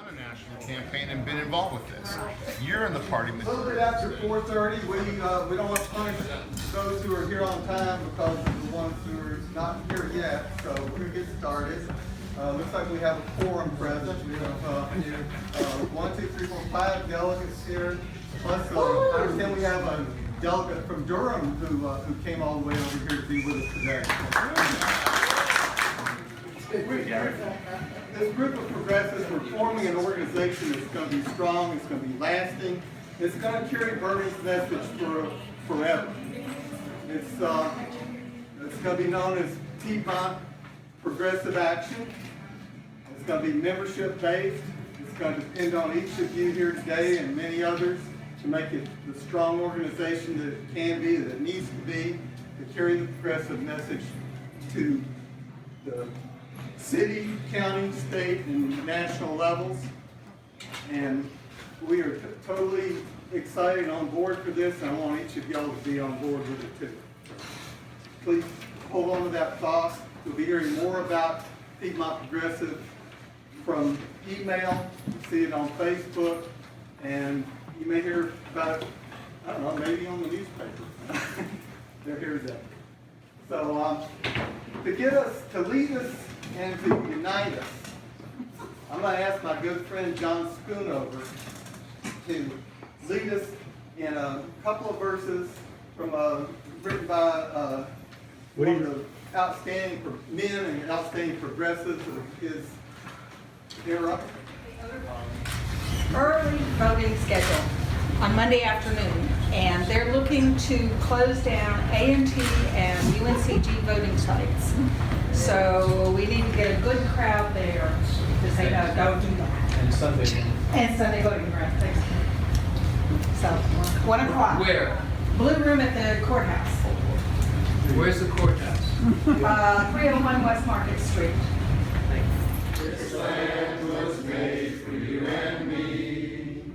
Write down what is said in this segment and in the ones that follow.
a national campaign and been involved with this. You're in the party. A little bit after 4:30, we don't want to punish those who are here on time because of the ones who are not here yet. So we're going to get started. Looks like we have a quorum present. We have 1, 2, 3, 4, 5 delegates here. Plus, I understand we have a delegate from Durham who came all the way over here to be with us today. This group of progressives, we're forming an organization that's going to be strong, it's going to be lasting, it's going to carry Bernie's message forever. It's going to be known as Piedmont Progressive Action. It's going to be membership based. It's going to depend on each of you here today and many others to make it the strong organization that it can be, that it needs to be, to carry the progressive message to the city, county, state, and national levels. And we are totally excited and on board for this, and I want each of y'all to be on board with it too. Please hold on to that thought. You'll be hearing more about Piedmont Progressive from email, see it on Facebook, and you may hear about it, I don't know, maybe on the newspaper. They're here today. So to lead us and to unite us, I'm going to ask my good friend John Schoonover to lead us in a couple of verses from written by one of the outstanding men and outstanding progressives of his era. Early voting schedule on Monday afternoon, and they're looking to close down A&T and UNCG voting sites. So we need to get a good crowd there to say, no, don't do that. And Sunday. And Sunday voting, right, thanks. So, 1 o'clock. Where? Blue room at the courthouse. Where's the courthouse? 301 West Market Street. This land was made for you and me.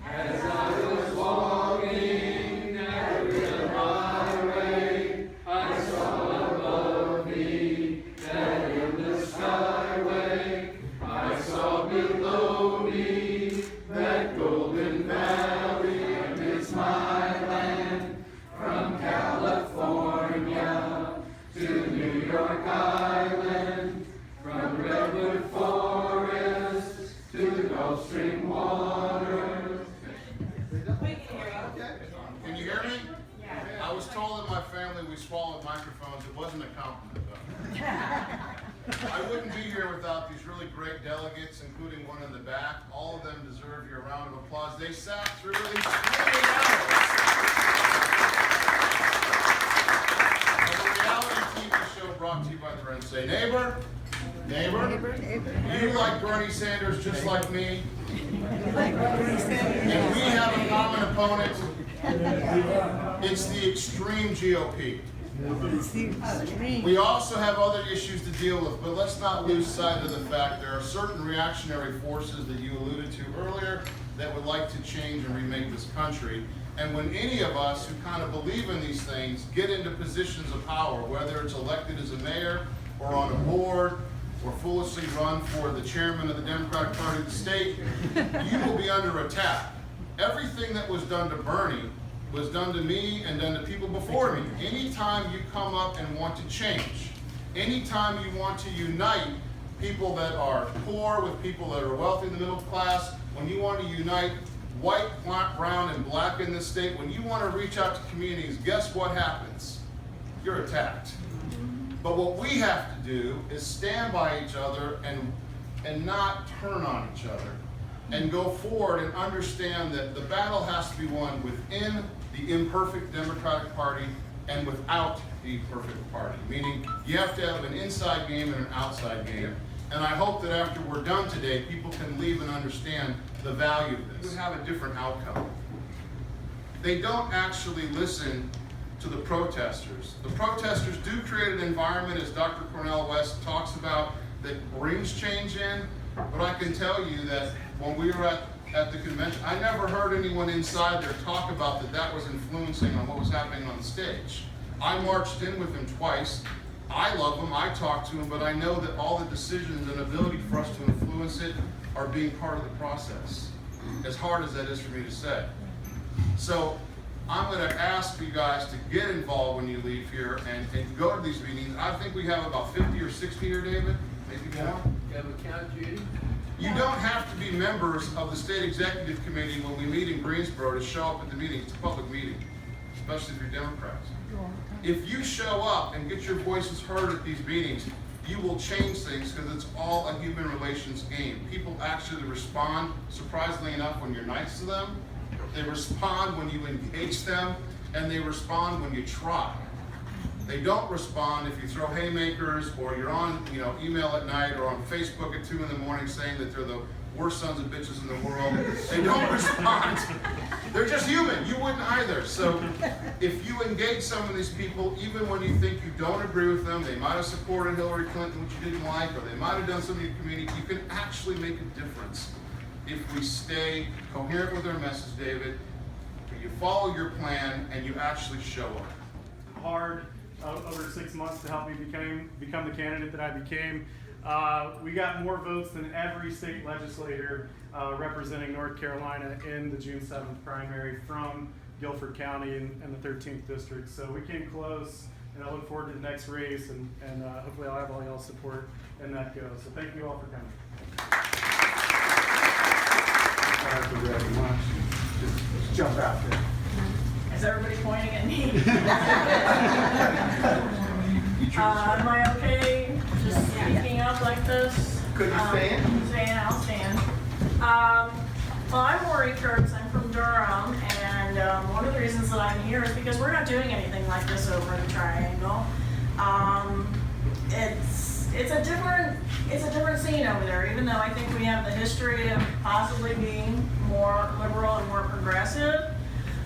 As I was walking down the highway, I saw above me that endless skyway. I saw below me that golden valley, and it's my land from California to New York Island, from redwood forests to the Gulf Stream waters. Can you hear me? Yeah. I was told in my family we swallowed microphones. It wasn't a compliment, though. I wouldn't be here without these really great delegates, including one in the back. All of them deserve your round of applause. They sat through these 3 hours. The reality TV show brought to you by the Rent Say Neighbor. Neighbor. You like Bernie Sanders just like me. And we have a common opponent. It's the extreme GOP. We also have other issues to deal with, but let's not lose sight of the fact there are certain reactionary forces that you alluded to earlier that would like to change and remake this country. And when any of us who kind of believe in these things get into positions of power, whether it's elected as a mayor or on a board or foolishly run for the chairman of the Democratic Party of the state, you will be under attack. Everything that was done to Bernie was done to me and done to people before me. Anytime you come up and want to change, anytime you want to unite people that are poor with people that are wealthy in the middle class, when you want to unite white, brown, and black in this state, when you want to reach out to communities, guess what happens? You're attacked. But what we have to do is stand by each other and not turn on each other and go forward and understand that the battle has to be won within the imperfect Democratic Party and without the perfect party, meaning you have to have an inside game and an outside game. And I hope that after we're done today, people can leave and understand the value of this. We have a different outcome. They don't actually listen to the protesters. The protesters do create an environment, as Dr. Cornel West talks about, that brings change in, but I can tell you that when we were at the convention, I never heard anyone inside there talk about that was influencing on what was happening on the stage. I marched in with him twice. I love him, I talk to him, but I know that all the decisions and ability for us to influence it are being part of the process, as hard as that is for me to say. So I'm going to ask you guys to get involved when you leave here and go to these meetings. I think we have about 50 or 60 here, David, maybe more. You have a count, Judy? You don't have to be members of the state executive committee when we meet in Greensboro to show up at the meeting. It's a public meeting, especially if you're Democrats. If you show up and get your voices heard at these meetings, you will change things because it's all a human relations game. People actually respond, surprisingly enough, when you're nice to them. They respond when you engage them, and they respond when you try. They don't respond if you throw haymakers or you're on email at night or on Facebook at 2 in the morning saying that they're the worst sons of bitches in the world. They don't respond. They're just human. You wouldn't either. So if you engage some of these people, even when you think you don't agree with them, they might have supported Hillary Clinton, which you didn't like, or they might have done something in your community, you can actually make a difference if we stay coherent with our message, David, you follow your plan, and you actually show up. Hard over 6 months to help me become the candidate that I became. We got more votes than every state legislator representing North Carolina in the June 7th primary from Guilford County and the 13th district. So we came close, and I look forward to the next race, and hopefully I'll have all y'all's support in that go. So thank you all for coming. Just jump out there. Is everybody pointing at me? Am I okay just speaking up like this? Could you stand? I'll stand. Well, I'm Lori Kurtz. I'm from Durham, and one of the reasons that I'm here is because we're not doing anything like this over in the Triangle. It's a different scene over there, even though I think we have the history of possibly being more liberal and more progressive.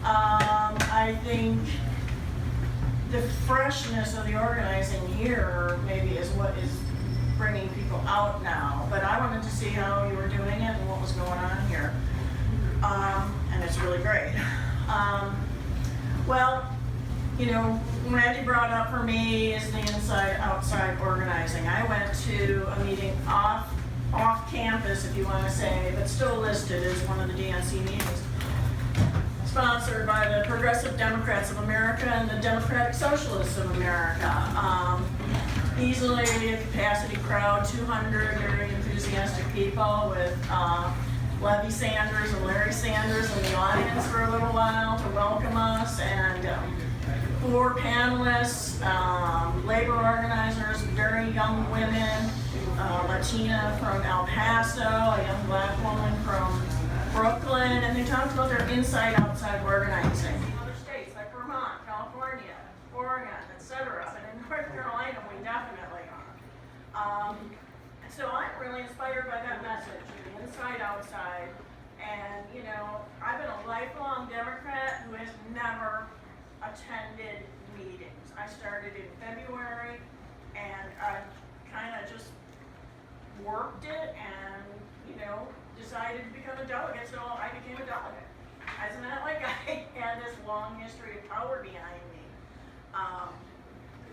I think the freshness of the organizing here maybe is what is bringing people out now. But I wanted to see how you were doing it and what was going on here. And it's really great. Well, Randy brought up for me is the inside-outside organizing. I went to a meeting off campus, if you want to say, but still listed as one of the DNC meetings, sponsored by the Progressive Democrats of America and the Democratic Socialists of America. Easily a capacity crowd, 200 very enthusiastic people with Levy Sanders and Larry Sanders in the audience for a little while to welcome us, and 4 panelists, labor organizers, very young women, Latina from El Paso, a young black woman from Brooklyn, and they talked about their inside-outside organizing. Other states like Vermont, California, Oregon, etc. But in North Carolina, we definitely are. So I'm really inspired by that message, the inside-outside. And I've been a lifelong Democrat who has never attended meetings. I started in February, and I kind of just worked it and, decided to become a delegate, so I became a delegate. Isn't that like I had this long history of power behind me?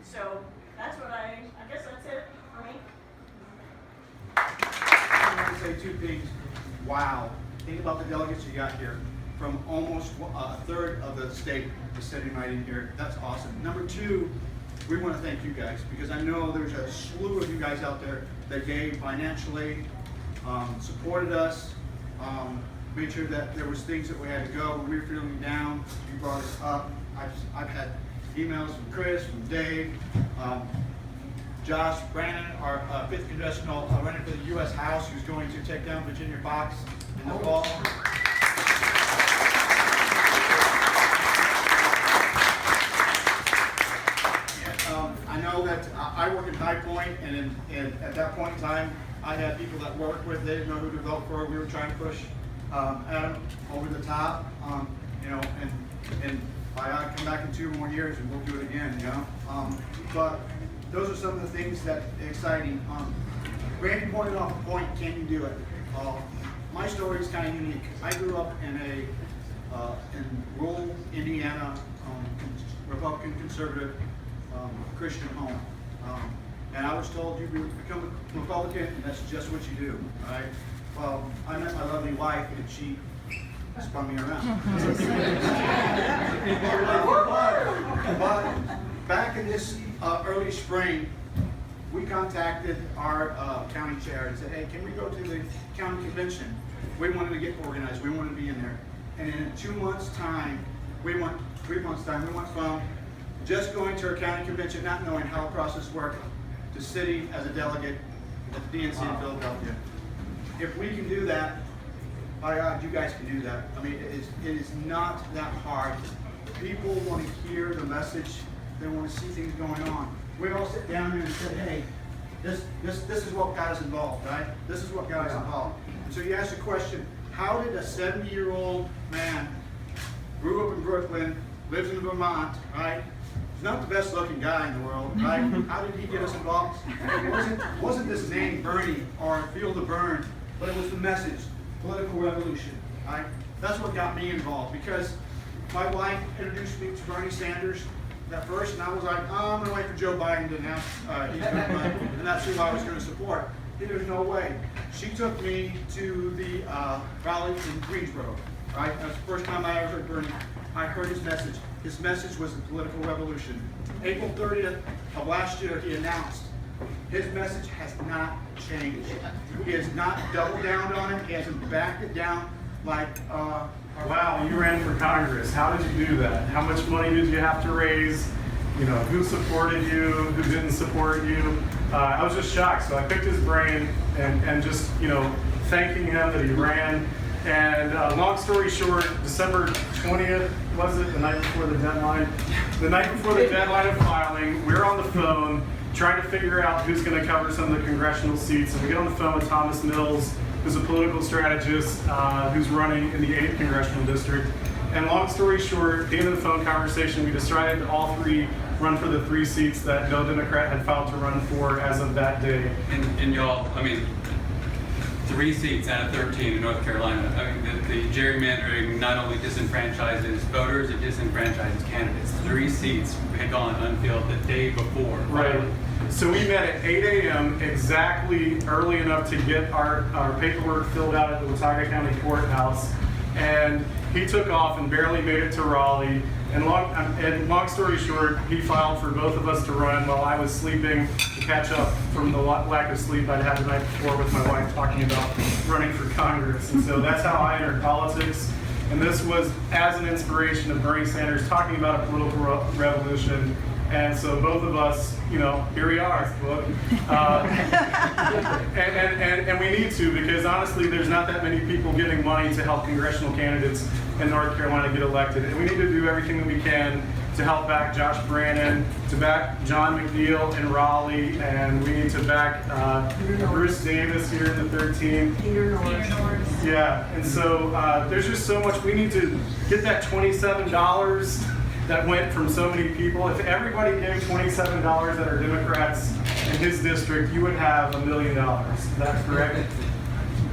So that's what I guess that's it for me. I want to say 2 things. Wow. Think about the delegates you got here from almost a third of the state is sitting right in here. That's awesome. Number 2, we want to thank you guys because I know there's a slew of you guys out there that gave financially, supported us, made sure that there was things that we had to go when we were feeling down. You brought us up. I've had emails from Chris, from Dave, Josh Brannon, our 5th congressional running for the U.S. House, who's going to take down Virginia Fox in the fall. I know that I work in High Point, and at that point in time, I had people that worked with, they didn't know who to vote for. We were trying to push Adam over the top, and I come back in 2 more years and we'll do it again, But those are some of the things that are exciting. Randy pointed off a point, can you do it? My story is kind of unique. I grew up in rural Indiana, Republican conservative Christian home. And I was told you become a Republican, and that's just what you do, all right? Well, I met my lovely wife and she spun me around. But back in this early spring, we contacted our county chair and said, hey, can we go to the county convention? We wanted to get organized, we wanted to be in there. And in 2 months' time, 3 months' time, we went from just going to our county convention, not knowing how the process worked, to sitting as a delegate at the DNC in Philadelphia. If we can do that, by God, you guys can do that. I mean, it is not that hard. People want to hear the message. They want to see things going on. We all sit down here and said, hey, this is what got us involved, right? This is what got us involved. And so you ask the question, how did a 70-year-old man, grew up in Brooklyn, lives in Vermont, right? He's not the best looking guy in the world, right? How did he get us involved? It wasn't this name Bernie or Feel the Burn, but it was the message, political revolution, right? That's what got me involved, because my wife introduced me to Bernie Sanders at first, and I was like, oh, I'm gonna wait for Joe Biden to announce he's gonna run, and that's who I was gonna support. There's no way. She took me to the rally in Greensboro, right? That's the first time I ever heard Bernie. I heard his message. His message was the political revolution. April 30th of last year, he announced his message has not changed. He has not doubled down on it. He hasn't backed it down like. Wow, you ran for Congress. How did you do that? How much money did you have to raise? You know, who supported you? Who didn't support you? I was just shocked. So I picked his brain and just, you know, thanking him that he ran. And long story short, December 20th, was it? The night before the deadline? The night before the deadline of filing, we were on the phone trying to figure out who's going to cover some of the congressional seats. And we get on the phone with Thomas Mills, who's a political strategist who's running in the 8th Congressional District. And long story short, at the end of the phone conversation, we decided to all three run for the 3 seats that no Democrat had filed to run for as of that day. And y'all, I mean, 3 seats out of 13 in North Carolina. I mean, the gerrymandering not only disenfranchises voters, it disenfranchises candidates. 3 seats had gone unfilled the day before. Right. So we met at 8 a.m. exactly early enough to get our paperwork filled out at the Watauga County Courthouse. And he took off and barely made it to Raleigh. And long story short, he filed for both of us to run while I was sleeping to catch up from the lack of sleep I'd had the night before with my wife talking about running for Congress. And so that's how I entered politics. And this was as an inspiration of Bernie Sanders talking about a political revolution. And so both of us, you know, here we are. Look. And we need to, because honestly, there's not that many people giving money to help congressional candidates in North Carolina get elected. And we need to do everything that we can to help back Josh Brannon, to back John McNeil in Raleigh, and we need to back Bruce Davis here in the 13th. Peter Norris. Yeah, and so there's just so much. We need to get that $27 that went from so many people. If everybody gave $27 that are Democrats in his district, you would have $1 million. Is that correct?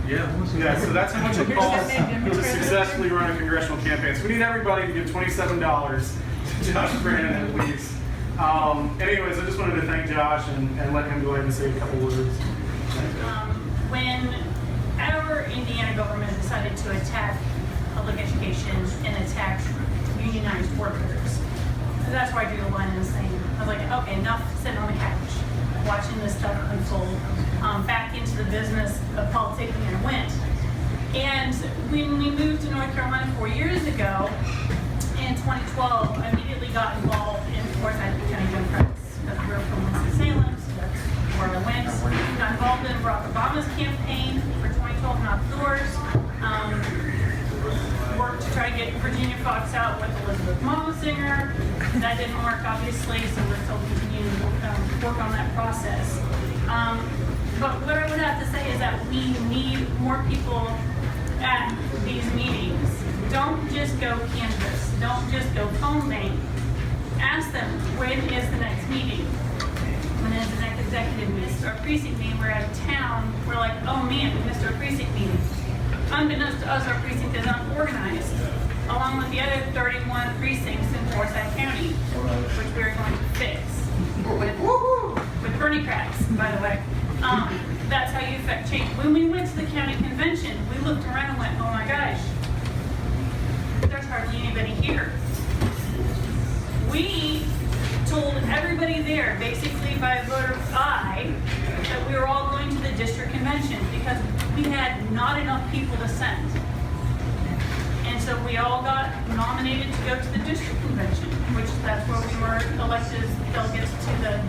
Yeah. Yeah, so that's how much it costs to successfully run a congressional campaign. So we need everybody to give $27 to Josh Brannon at least. Anyways, I just wanted to thank Josh and let him go ahead and say a couple words. When our Indiana government decided to attack public education and attack unionized workers, that's where I drew the line in the sand. I was like, okay, enough sitting on the couch, watching this stuff unfold. Back into the business of politicking I went. And when we moved to North Carolina 4 years ago, in 2012, I immediately got involved in, of course, I became Democrats. We're from Winston-Salem, so that's where I went. Got involved in Barack Obama's campaign for 2012 Knock Doors. Worked to try to get Virginia Fox out with Elizabeth Momosinger. That didn't work, obviously, so we're still continuing to work on that process. But what I would have to say is that we need more people at these meetings. Don't just go canvass. Don't just go phone bank. Ask them, when is the next meeting? When is the next executive meeting? Our precinct meeting, we're out of town. We're like, oh man, we missed our precinct meeting. Unbeknownst to us, our precinct is unorganized, along with the other 31 precincts in Forsyth County, which we're going to fix with Bernie cracks, by the way. That's how you affect change. When we went to the county convention, we looked around and went, oh my gosh, there's hardly anybody here. We told everybody there, basically by vote of aye, that we were all going to the district convention because we had not enough people to send. And so we all got nominated to go to the district convention, which that's where we were elected as delegates to the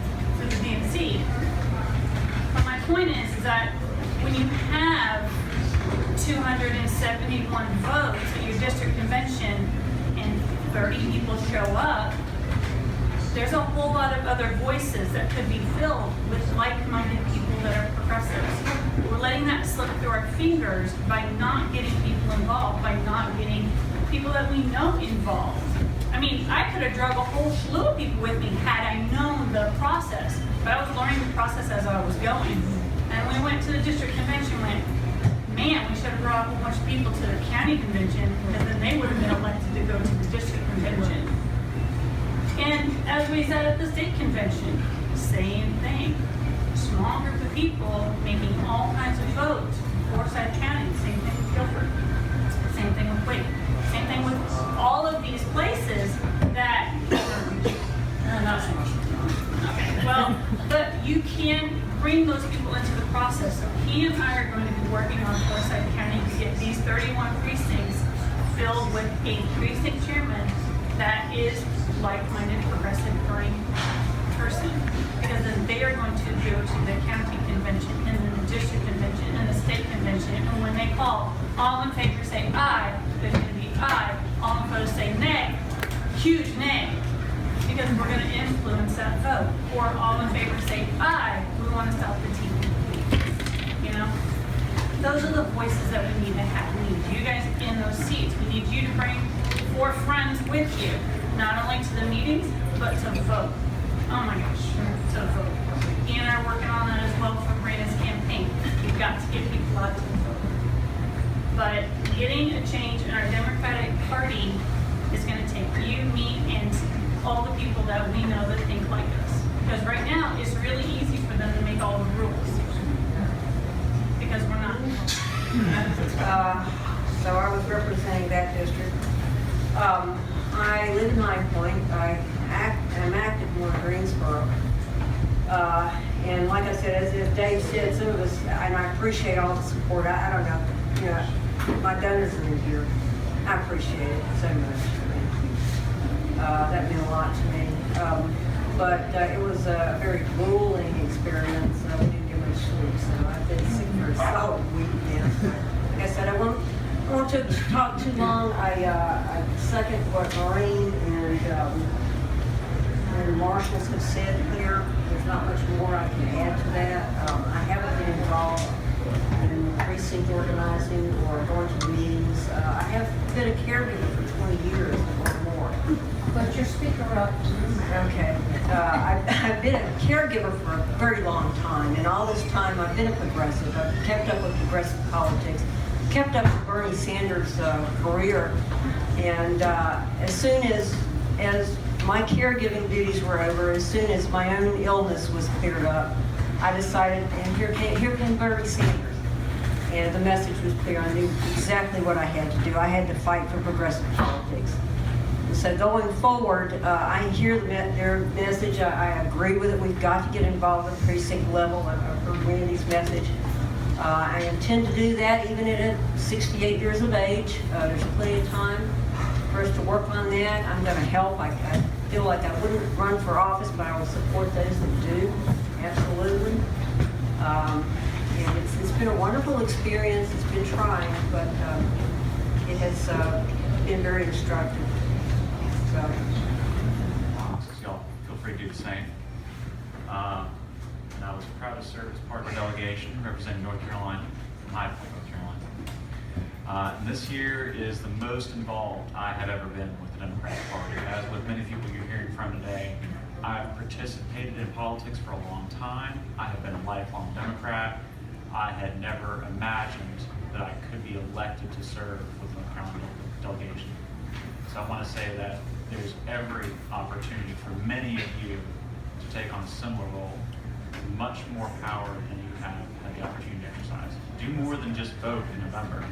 DNC. But my point is that when you have 271 votes at your district convention and 30 people show up, there's a whole lot of other voices that could be filled with like-minded people that are progressives. We're letting that slip through our fingers by not getting people involved, by not getting people that we know involved. I mean, I could have drug a whole slew of people with me had I known the process, but I was learning the process as I was going. And when we went to the district convention, went, man, we should have brought a whole bunch of people to the county convention, because then they would have been elected to go to the district convention. And as we said at the state convention, same thing. Small group of people making all kinds of votes. Forsyth County, same thing with Guilford. Same thing with Wake. Same thing with all of these places that, not so much. Okay. Well, but you can bring those people into the process. So he and I are going to be working on Forsyth County to get these 31 precincts filled with a precinct chairman that is like-minded progressive party person, because then they are going to go to the county convention and then the district convention and the state convention, and when they call, all in favor say aye, there's going to be aye, all opposed say nay, huge nay, because we're going to influence that vote. Or all in favor say aye, we want to stop the TV. You know, those are the voices that we need to have. We need you guys in those seats. We need you to bring 4 friends with you, not only to the meetings, but to vote. Oh my gosh, to vote. Ian and I are working on that as well for Brandon's campaign. We've got to get people out to vote. But getting a change in our Democratic Party is going to take you, me, and all the people that we know that think like us. Because right now, it's really easy for them to make all the rules. Because we're not. So I was representing that district. I live in High Point. I'm active in Greensboro. And like I said, as Dave said, some of us, and I appreciate all the support. I don't know, you know, my donors are in here. I appreciate it so much. Thank you. That meant a lot to me. But it was a very grueling experience. We didn't get much sleep, so I've been sick for a solid week now. Like I said, I won't to talk too long. I second what Maureen and marshals have said here. There's not much more I can add to that. I haven't been involved in precinct organizing or going to meetings. I have been a caregiver for 20 years or more. Put your speaker up. Okay. I've been a caregiver for a very long time, and all this time I've been a progressive. I've kept up with progressive politics, kept up with Bernie Sanders' career, and as soon as my caregiving duties were over, as soon as my own illness was cleared up, I decided, and here came Bernie Sanders, and the message was clear. I knew exactly what I had to do. I had to fight for progressive politics. So going forward, I hear their message. I agree with it. We've got to get involved at the precinct level. I've heard Randy's message. I intend to do that even at 68 years of age. There's plenty of time for us to work on that. I'm going to help. I feel like I wouldn't run for office, but I will support those that do. Absolutely. And it's been a wonderful experience. It's been trying, but it has been very instructive. So y'all feel free to do the same. And I was proud to serve as part of the delegation representing North Carolina from High Point, North Carolina. And this year is the most involved I have ever been with the Democratic Party. As with many people you're hearing from today, I've participated in politics for a long time. I have been a lifelong Democrat. I had never imagined that I could be elected to serve with the North Carolina delegation. So I want to say that there's every opportunity for many of you to take on a similar role much more power than you have had the opportunity to exercise. Do more than just vote in November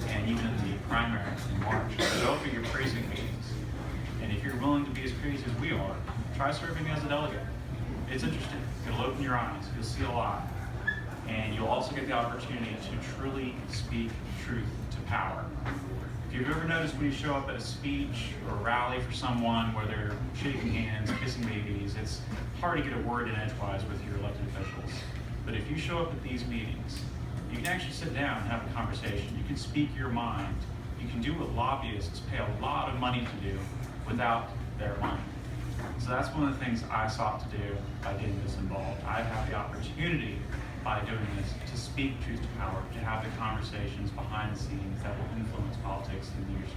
and even in the primaries in March. Go for your precinct meetings. And if you're willing to be as crazy as we are, try serving as a delegate. It's interesting. It'll open your eyes. You'll see a lot. And you'll also get the opportunity to truly speak truth to power. If you've ever noticed when you show up at a speech or a rally for someone where they're shaking hands, kissing babies, it's hard to get a word in edgewise with your elected officials. But if you show up at these meetings, you can actually sit down and have a conversation. You can speak your mind. You can do what lobbyists pay a lot of money to do without their money. So that's one of the things I sought to do by getting this involved. I have the opportunity by doing this to speak truth to power, to have the conversations behind the scenes that will influence politics in the years to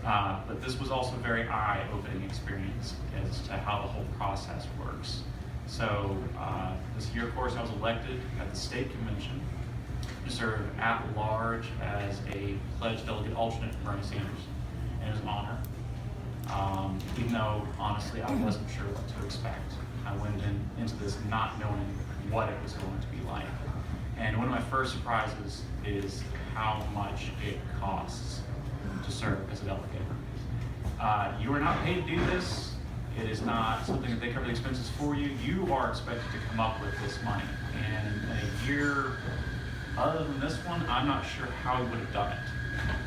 come. But this was also a very eye-opening experience as to how the whole process works. So this year, of course, I was elected at the state convention to serve at large as a pledged delegate alternate for Bernie Sanders, and it was an honor. Even though, honestly, I wasn't sure what to expect. I went into this not knowing what it was going to be like. And one of my first surprises is how much it costs to serve as a delegate. You are not paid to do this. It is not something that they cover the expenses for you. You are expected to come up with this money. And in a year other than this one, I'm not sure how we would have done it.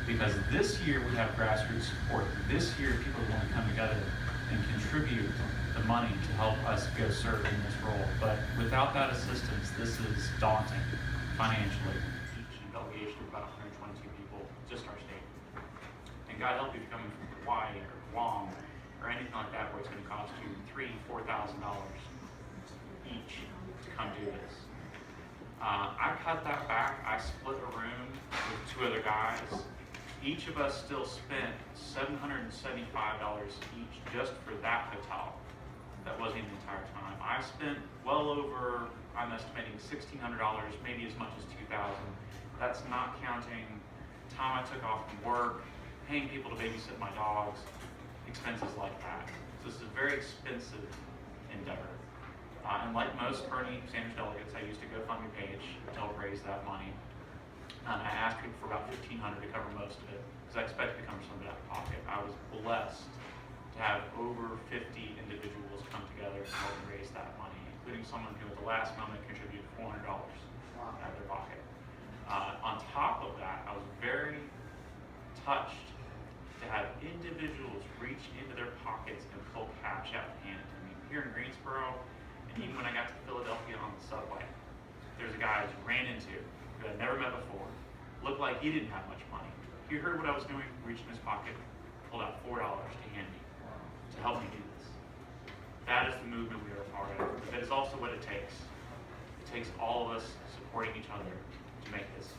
Because this year we have grassroots support. This year people want to come together and contribute the money to help us go serve in this role. But without that assistance, this is daunting financially. Each delegation of about 122 people, just our state. And God help you if you're coming from Hawaii or Guam or anything like that where it's going to cost you $3,000 to $4,000 each to come do this. I cut that back. I split a room with two other guys. Each of us still spent $775 each just for that hotel. That wasn't even the entire time. I spent well over, I'm estimating $1,600, maybe as much as $2,000. That's not counting time I took off from work, paying people to babysit my dogs, expenses like that. So this is a very expensive endeavor. And like most Bernie Sanders delegates, I used a GoFundMe page to help raise that money. And I asked people for about $1,500 to cover most of it, because I expected to cover some of it out of pocket. I was blessed to have over 50 individuals come together to help me raise that money, including someone who at the last moment contributed $400 out of their pocket. On top of that, I was very touched to have individuals reach into their pockets and pull cash out and hand it to me. Here in Greensboro, and even when I got to Philadelphia on the subway, there's a guy I just ran into who I'd never met before, looked like he didn't have much money. He heard what I was doing, reached in his pocket, pulled out $4 to hand me to help me do this. That is the movement we are a part of. But that is also what it takes. It takes all of us supporting each other to make this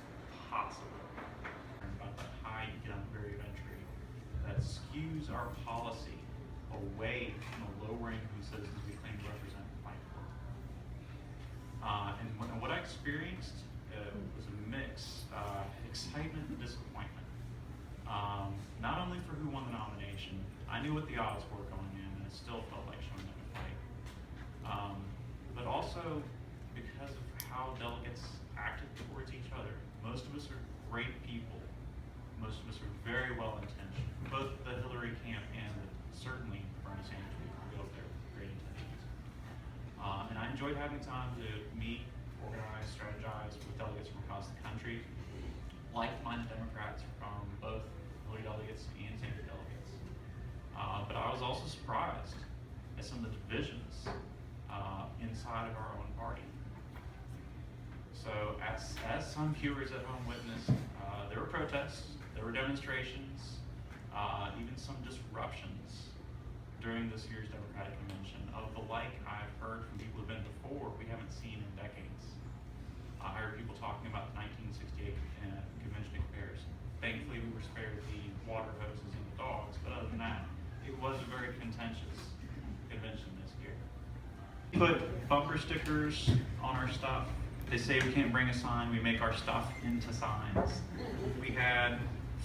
possible. About that high economic barrier of entry that skews our policy away from the low-ranking citizens we claim to represent and fight for. And what I experienced was a mix, excitement and disappointment. Not only for who won the nomination, I knew what the odds were going in, and it still felt like showing them a fight. But also because of how delegates acted towards each other. Most of us are great people. Most of us are very well intentioned. Both the Hillary camp and certainly Bernie Sanders people go up there with great intentions. And I enjoyed having time to meet, organize, strategize with delegates from across the country, like-minded Democrats from both Hillary delegates and Sanders delegates. But I was also surprised at some of the divisions inside of our own party. So as some viewers at home witnessed, there were protests, there were demonstrations, even some disruptions during this year's Democratic Convention of the like I've heard from people who've been before we haven't seen in decades. I heard people talking about the 1968 convention in comparison. Thankfully, we were spared the water hoses and the dogs, but other than that, it was a very contentious convention this year. We put bumper stickers on our stuff. They say we can't bring a sign, we make our stuff into signs. We had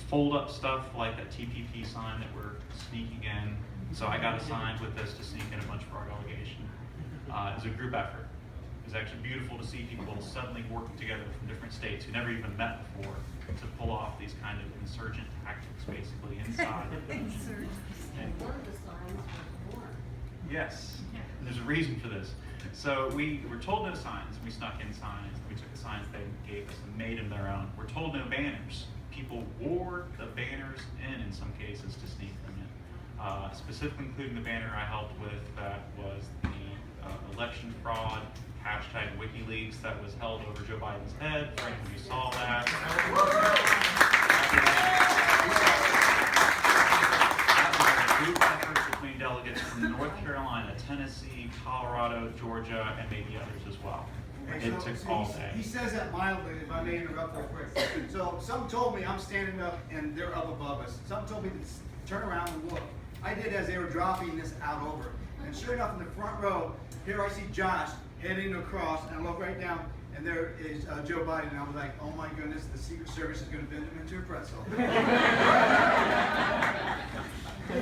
fold-up stuff like that TPP sign that we're sneaking in. So I got assigned with this to sneak in a bunch for our delegation. is a group effort. It's actually beautiful to see people suddenly working together from different states who never even met before to pull off these kind of insurgent tactics, basically, inside. And yes, and there's a reason for this. So we were told no signs. We snuck in signs. We took the signs they gave us and made them their own. We're told no banners. People wore the banners in some cases to sneak them in. Specifically including the banner I helped with that was the election fraud hashtag WikiLeaks that was held over Joe Biden's head. Frank, you saw that. Group efforts between delegates from North Carolina, Tennessee, Colorado, Georgia, and maybe others as well. It took all day. He says that mildly, if I may interrupt real quick. So some told me I'm standing up and they're up above us. Some told me to turn around and look. I did as they were dropping this out over. And sure enough, in the front row, here I see Josh heading across, and I look right down, and there is Joe Biden, and I was like, oh my goodness, the Secret Service is going to bend him into a pretzel.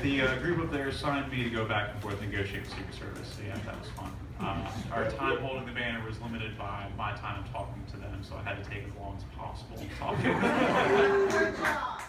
The group up there signed me to go back and forth and negotiate with Secret Service, so yeah, that was fun. Our time holding the banner was limited by my time talking to them, so I had to take as long as possible talking. Good job.